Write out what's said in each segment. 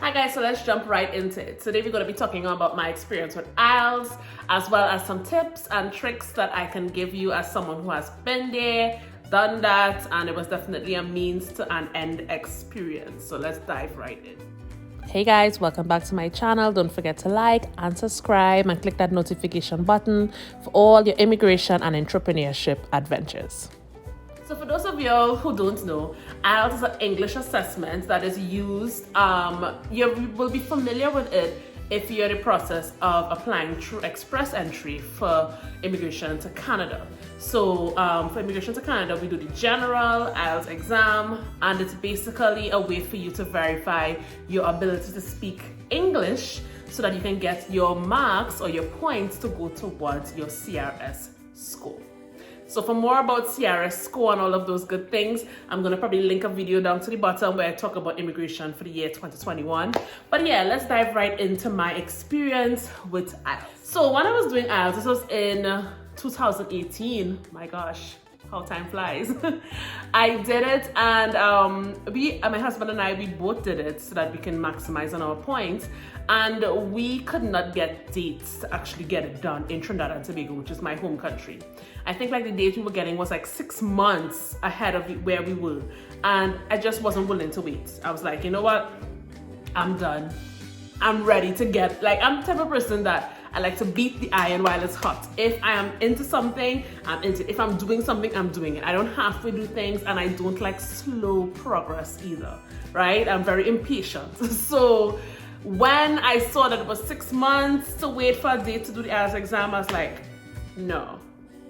Hi guys, so let's jump right into it. Today we're going to be talking about my experience with IELTS, as well as some tips and tricks that I can give you as someone who has been there, done that, and it was definitely a means to an end experience. So let's dive right in. Hey guys, welcome back to my channel. Don't forget to like and subscribe and click that notification button for all your immigration and entrepreneurship adventures. So for those of y'all who don't know, IELTS is an English assessment that is used, you will be familiar with it if you're in the process of applying through express entry for immigration to Canada. So for immigration to Canada, we do the general IELTS exam, and it's basically a way for you to verify your ability to speak English so that you can get your marks or your points to go towards your CRS score. So for more about CRS score and all of those good things, I'm going to probably link a video down to the bottom where I talk about immigration for the year 2021. But yeah, let's dive right into my experience with IELTS. So when I was doing IELTS, this was in 2018. My gosh, how time flies. I did it, and my husband and I, we both did it so that we can maximize on our points. And we could not get dates to actually get it done in Trinidad and Tobago, which is my home country. I think like the date we were getting was like 6 months ahead of where we were. And I just wasn't willing to wait. I was like, you know what? I'm done. I'm ready to get, like, I'm the type of person that I like to beat the iron while it's hot. If I am into something, I'm into it. If I'm doing something, I'm doing it. I don't halfway do things, and I don't like slow progress either, right? I'm very impatient. So when I saw that it was 6 months to wait for a date to do the IELTS exam, I was like, no.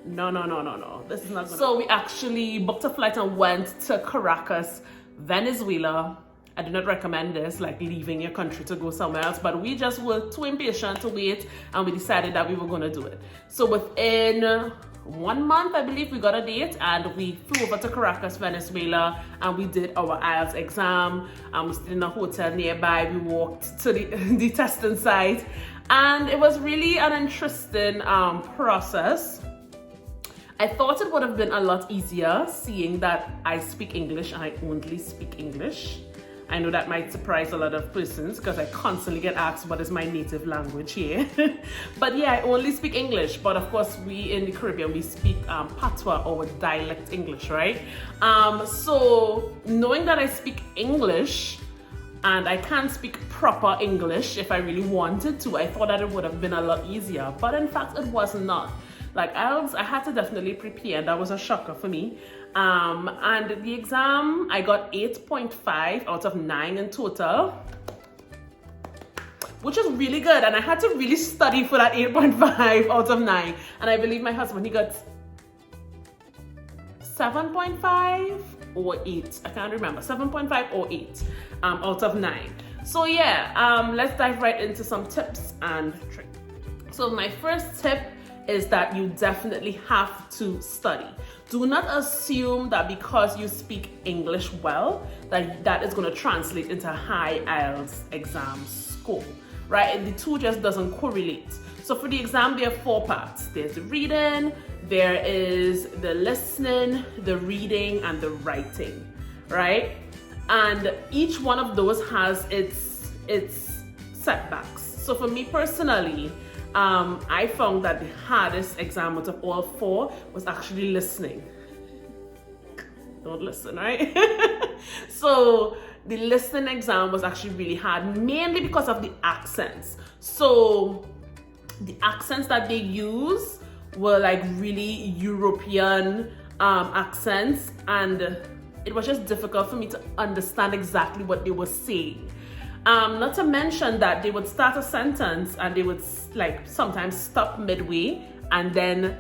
This is not gonna. So we actually booked a flight and went to Caracas, Venezuela. I do not recommend this, like leaving your country to go somewhere else, but we just were too impatient to wait, and we decided that we were going to do it. So within 1 month, I believe, we got a date, and we flew over to Caracas, Venezuela, and we did our IELTS exam. We stayed in a hotel nearby. We walked to the testing site, and it was really an interesting process. I thought it would have been a lot easier, seeing that I speak English and I only speak English. I know that might surprise a lot of persons because I constantly get asked what is my native language here. But yeah, I only speak English. But of course, we in the Caribbean, we speak patois or dialect English, right? So knowing that I speak English and I can speak proper English if I really wanted to, I thought that it would have been a lot easier. But in fact, it was not. Like IELTS, I had to definitely prepare. That was a shocker for me. And the exam, I got 8.5 out of 9 in total, which is really good. And I had to really study for that 8.5 out of 9. And I believe my husband, he got 7.5 or 8. I can't remember, 7.5 or 8 out of 9. So yeah, let's dive right into some tips and tricks. So my first tip is that you definitely have to study. Do not assume that because you speak English well, that is going to translate into a high IELTS exam score, right? And the two just doesn't correlate. So for the exam, there are 4 parts. There's the reading, there is the listening, the reading, and the writing, right? And each one of those has its setbacks. So for me personally, I found that the hardest exam out of all 4 was actually listening. Don't listen, right? So the listening exam was actually really hard, mainly because of the accents. So the accents that they use were like really European accents, and it was just difficult for me to understand exactly what they were saying. Not to mention that they would start a sentence and they would like sometimes stop midway and then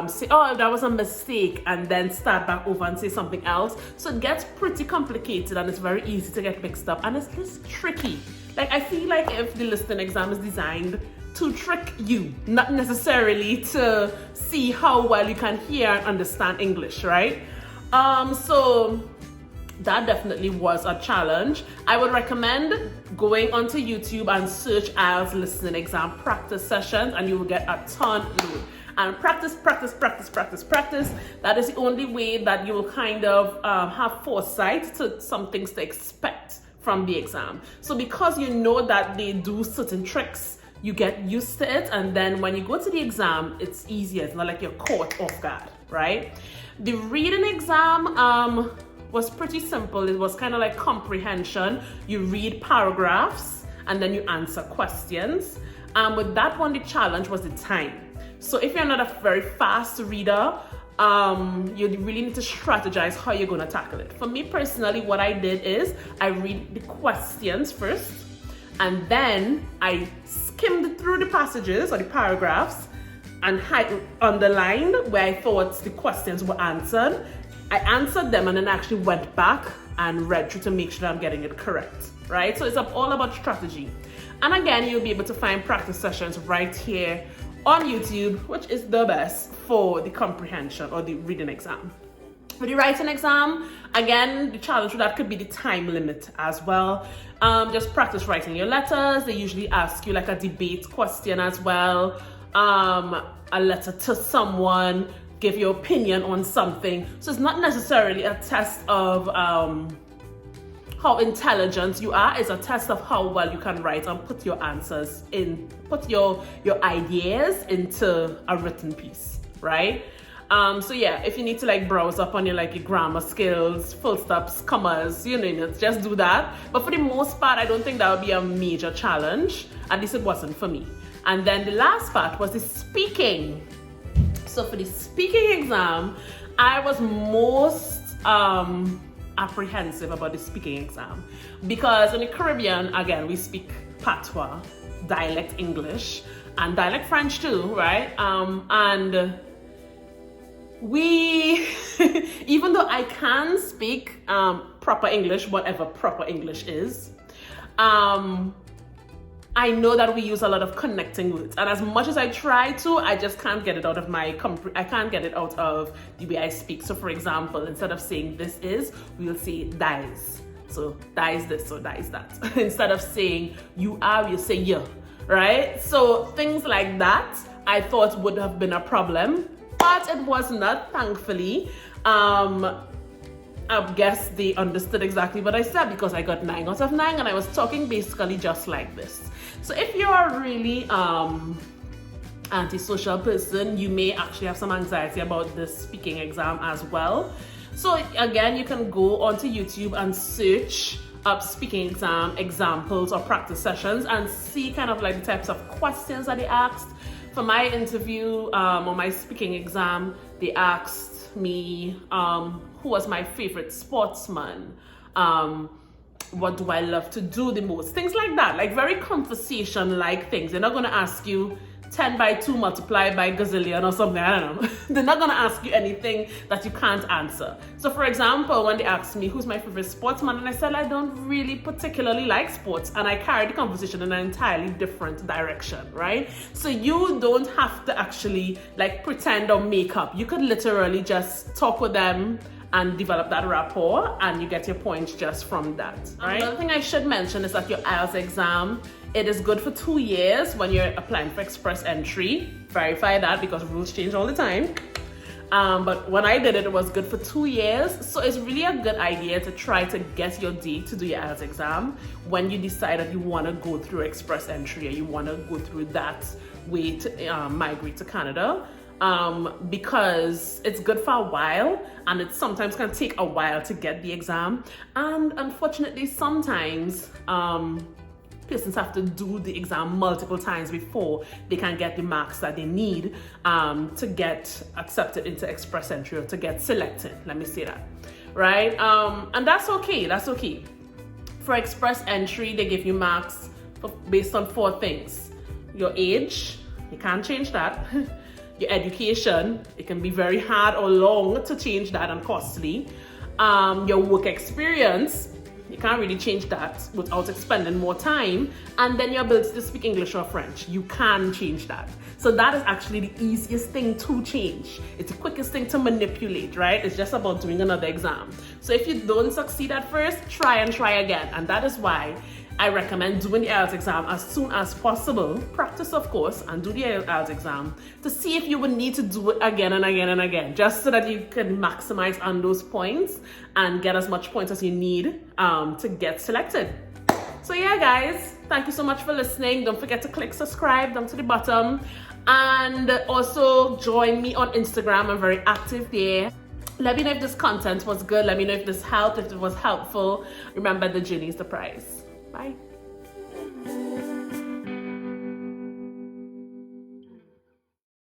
say, oh, that was a mistake, and then start back over and say something else. So it gets pretty complicated and it's very easy to get mixed up, and it's just tricky. Like I feel like if the listening exam is designed to trick you, not necessarily to see how well you can hear and understand English, right? So that definitely was a challenge. I would recommend going onto YouTube and search IELTS listening exam practice sessions, and you will get a ton load. And practice. That is the only way that you will kind of have foresight to some things to expect from the exam. So because you know that they do certain tricks, you get used to it, and then when you go to the exam, it's easier. It's not like you're caught off guard, right? The reading exam was pretty simple. It was kind of like comprehension. You read paragraphs and then you answer questions. With that one, the challenge was the time. So if you're not a very fast reader, you really need to strategize how you're going to tackle it. For me personally, what I did is I read the questions first, and then I skimmed through the passages or the paragraphs and underlined where I thought the questions were answered. I answered them and then actually went back and read through to make sure I'm getting it correct, right? So it's all about strategy. And again, you'll be able to find practice sessions right here on YouTube, which is the best for the comprehension or the reading exam. For the writing exam, again, the challenge for that could be the time limit as well. Just practice writing your letters. They usually ask you like a debate question as well. A letter to someone, give your opinion on something. So it's not necessarily a test of how intelligent you are. It's a test of how well you can write and put your answers in, put your ideas into a written piece, right? So yeah, if you need to like browse up on your grammar skills, full stops, commas, you name it, just do that. But for the most part, I don't think that would be a major challenge. At least it wasn't for me. And then the last part was the speaking. So for the speaking exam, I was most apprehensive about the speaking exam because in the Caribbean, again, we speak patois, dialect English, and dialect French too, right? And we, even though I can speak proper English, whatever proper English is, I know that we use a lot of connecting words, and as much as I try to, I just can't get it out of I can't get it out of the way I speak. So for example, instead of saying this is, we'll say dies. So dies this, so dies that. Instead of saying you are, we'll say you, right? So things like that, I thought would have been a problem, but it was not, thankfully. I guess they understood exactly what I said because I got 9 out of 9 and I was talking basically just like this. So if you're a really antisocial person, you may actually have some anxiety about this speaking exam as well. So again, you can go onto YouTube and search up speaking exam examples or practice sessions and see kind of like the types of questions that they asked. For my interview or my speaking exam, they asked me who was my favorite sportsman, what do I love to do the most, things like that, like very conversation like things. They're not going to ask you 10 by 2 multiplied by gazillion or something, I don't know. They're not going to ask you anything that you can't answer. So for example, when they asked me who's my favorite sportsman, and I said I don't really particularly like sports, and I carried the conversation in an entirely different direction, right? So you don't have to actually like pretend or make up. You could literally just talk with them and develop that rapport, and you get your points just from that, right? Another thing I should mention is that your IELTS exam, it is good for 2 years when you're applying for express entry. Verify that because rules change all the time. But when I did it, it was good for 2 years. So it's really a good idea to try to get your date to do your IELTS exam when you decide that you want to go through express entry or you want to go through that way to migrate to Canada. Because it's good for a while and it sometimes can take a while to get the exam. And unfortunately, sometimes persons have to do the exam multiple times before they can get the marks that they need to get accepted into express entry or to get selected, let me say that, right? And that's okay, that's okay. For express entry, they give you marks based on 4 things. Your age, you can't change that. Your education, it can be very hard or long to change that and costly. Your work experience, you can't really change that without expending more time. And then your ability to speak English or French, you can change that. So that is actually the easiest thing to change. It's the quickest thing to manipulate, right? It's just about doing another exam. So if you don't succeed at first, try and try again. And that is why I recommend doing the IELTS exam as soon as possible. Practice, of course, and do the IELTS exam to see if you would need to do it again and again and again, just so that you can maximize on those points and get as much points as you need to get selected. So yeah, guys, thank you so much for listening. Don't forget to click subscribe down to the bottom, and also join me on Instagram. I'm very active there. Let me know if this content was good. Let me know if this helped, if it was helpful. Remember, the journey is the prize. Bye.